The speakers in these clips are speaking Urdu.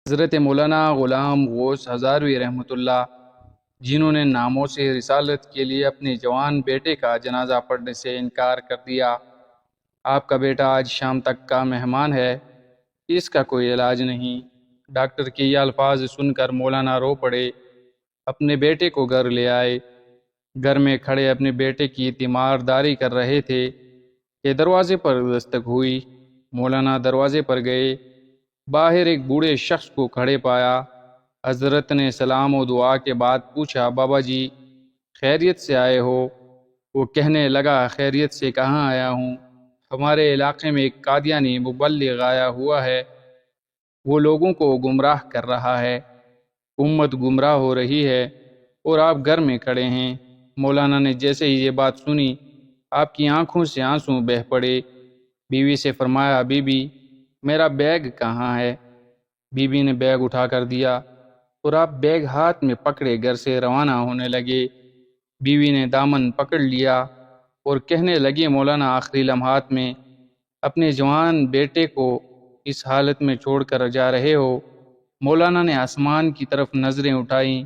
حضرت مولانا غلام غوث ہزاروی رحمۃ اللہ، جنہوں نے ناموں سے رسالت کے لیے اپنے جوان بیٹے کا جنازہ پڑھنے سے انکار کر دیا۔ آپ کا بیٹا آج شام تک کا مہمان ہے، اس کا کوئی علاج نہیں۔ ڈاکٹر کے یہ الفاظ سن کر مولانا رو پڑے، اپنے بیٹے کو گھر لے آئے۔ گھر میں کھڑے اپنے بیٹے کی تیمارداری کر رہے تھے کہ دروازے پر دستک ہوئی۔ مولانا دروازے پر گئے، باہر ایک بوڑھے شخص کو کھڑے پایا۔ حضرت نے سلام و دعا کے بعد پوچھا، بابا جی خیریت سے آئے ہو؟ وہ کہنے لگا، خیریت سے کہاں آیا ہوں، ہمارے علاقے میں ایک قادیانی مبلغ آیا ہوا ہے، وہ لوگوں کو گمراہ کر رہا ہے، امت گمراہ ہو رہی ہے اور آپ گھر میں کھڑے ہیں۔ مولانا نے جیسے ہی یہ بات سنی، آپ کی آنکھوں سے آنسو بہہ پڑے۔ بیوی سے فرمایا، بی بی میرا بیگ کہاں ہے؟ بی بی نے بیگ اٹھا کر دیا اور آپ بیگ ہاتھ میں پکڑے گھر سے روانہ ہونے لگے۔ بیوی نے دامن پکڑ لیا اور کہنے لگی، مولانا آخری لمحات میں اپنے جوان بیٹے کو اس حالت میں چھوڑ کر جا رہے ہو؟ مولانا نے آسمان کی طرف نظریں اٹھائیں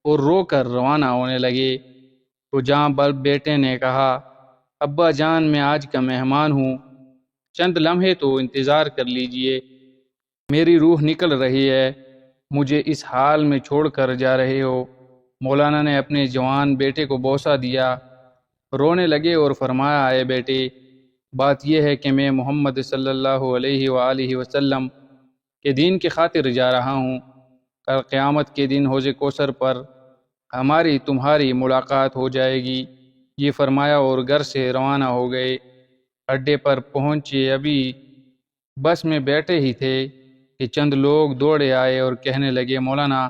اور رو کر روانہ ہونے لگے تو جاں بلب بیٹے نے کہا، ابا جان میں آج کا مہمان ہوں، چند لمحے تو انتظار کر لیجئے، میری روح نکل رہی ہے، مجھے اس حال میں چھوڑ کر جا رہے ہو۔ مولانا نے اپنے جوان بیٹے کو بوسہ دیا، رونے لگے اور فرمایا، اے بیٹے بات یہ ہے کہ میں محمد صلی اللہ علیہ وآلہ وسلم کے دین کی خاطر جا رہا ہوں۔ کل قیامت کے دن حوض کوثر پر ہماری تمہاری ملاقات ہو جائے گی۔ یہ فرمایا اور گھر سے روانہ ہو گئے۔ اڈے پر پہنچے، ابھی بس میں بیٹھے ہی تھے کہ چند لوگ دوڑے آئے اور کہنے لگے، مولانا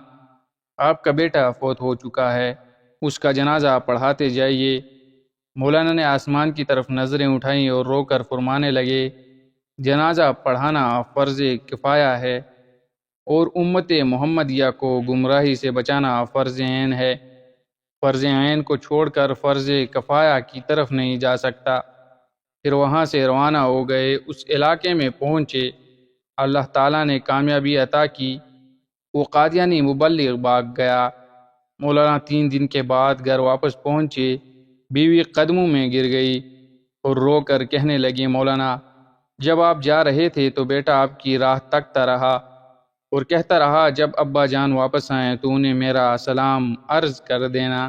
آپ کا بیٹا فوت ہو چکا ہے، اس کا جنازہ پڑھاتے جائیے۔ مولانا نے آسمان کی طرف نظریں اٹھائیں اور رو کر فرمانے لگے، جنازہ پڑھانا فرض کفایہ ہے اور امت محمدیہ کو گمراہی سے بچانا فرض عین ہے۔ فرض عین کو چھوڑ کر فرض کفایہ کی طرف نہیں جا سکتا۔ پھر وہاں سے روانہ ہو گئے، اس علاقے میں پہنچے، اللہ تعالیٰ نے کامیابی عطا کی، وہ قادیانی مبلغ بھاگ گیا۔ مولانا 3 دن کے بعد گھر واپس پہنچے، بیوی قدموں میں گر گئی اور رو کر کہنے لگی، مولانا جب آپ جا رہے تھے تو بیٹا آپ کی راہ تکتا رہا اور کہتا رہا، جب ابا جان واپس آئیں تو انہیں میرا سلام عرض کر دینا۔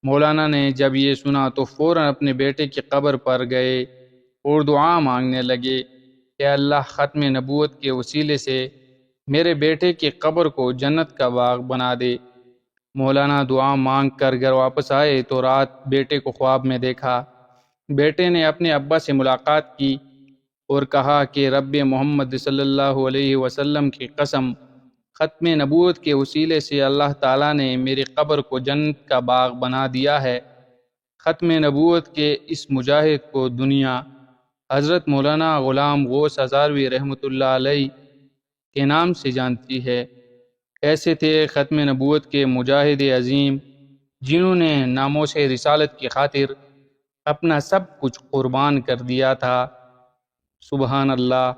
مولانا نے جب یہ سنا تو فوراً اپنے بیٹے کی قبر پر گئے اور دعا مانگنے لگے کہ اللہ ختم نبوت کے وسیلے سے میرے بیٹے کی قبر کو جنت کا باغ بنا دے۔ مولانا دعا مانگ کر گھر واپس آئے تو رات بیٹے کو خواب میں دیکھا۔ بیٹے نے اپنے ابا سے ملاقات کی اور کہا کہ رب محمد صلی اللہ علیہ وسلم کی قسم، ختم نبوت کے وسیلے سے اللہ تعالیٰ نے میری قبر کو جنت کا باغ بنا دیا ہے۔ ختم نبوت کے اس مجاہد کو دنیا حضرت مولانا غلام غوث ہزاروی رحمۃ اللہ علیہ کے نام سے جانتی ہے۔ ایسے تھے ختم نبوت کے مجاہد عظیم، جنہوں نے ناموں سے رسالت کی خاطر اپنا سب کچھ قربان کر دیا تھا۔ سبحان اللہ۔